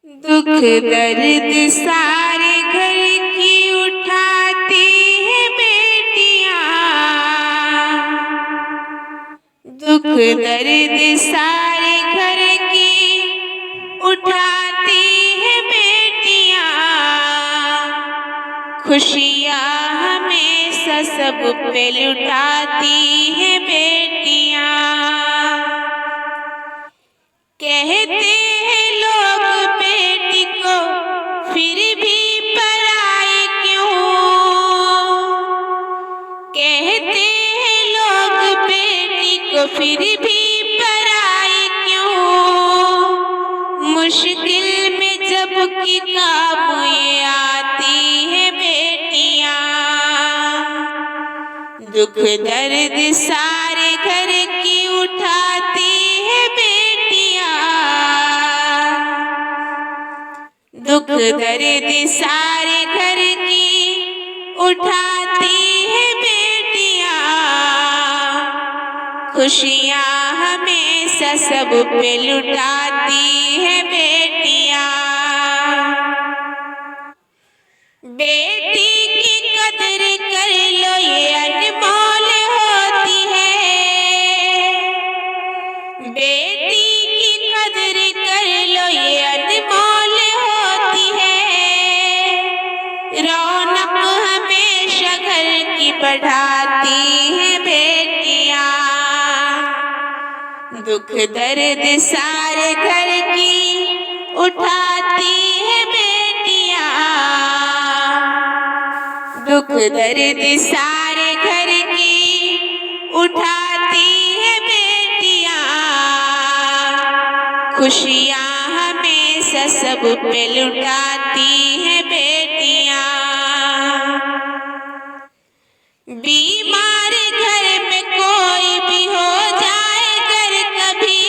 दुख दर्द सारे घर की उठाती है बेटियां। दुख दर्द सारे घर की उठाती है बेटियां। खुशियां हमेशा सब पे लुटाती है बेटियां। कहते हैं लोग बेटी को फिर भी पराई क्यों। कहते हैं लोग बेटी को फिर भी पराई क्यों। मुश्किल में जब की काम ये आती है बेटियां। दुख दर्द सारे घर की उठाती है बेटियां। दुख दर्द सारे घर की उठाती है बेटियां। खुशियां हमेशा सब पे लुटाती है बेटियां। बेटी की कदर कर लो ये अनमोल होती है। बेटी की कदर कर लो ये अनमोल होती है। रौनक हमेशा घर की बढ़ाती है बेटियां। दुख दर्द सारे घर की उठाती है बेटियां। दुख दर्द सारे घर की उठाती है बेटियां। खुशियां हमेशा सब पे लुटाती है बेटियां। बीमार घर में कोई भी हो जाए कर कभी।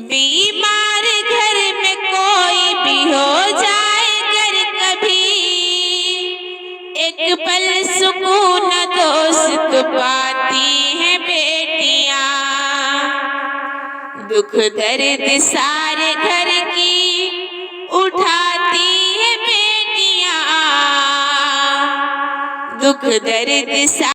बीमार घर में कोई भी हो जाए कर कभी। एक पल सुकून दोस्त पाती है बेटियां। दुख दर्द सारे घर की उठाती है बेटियां। दुख दर्द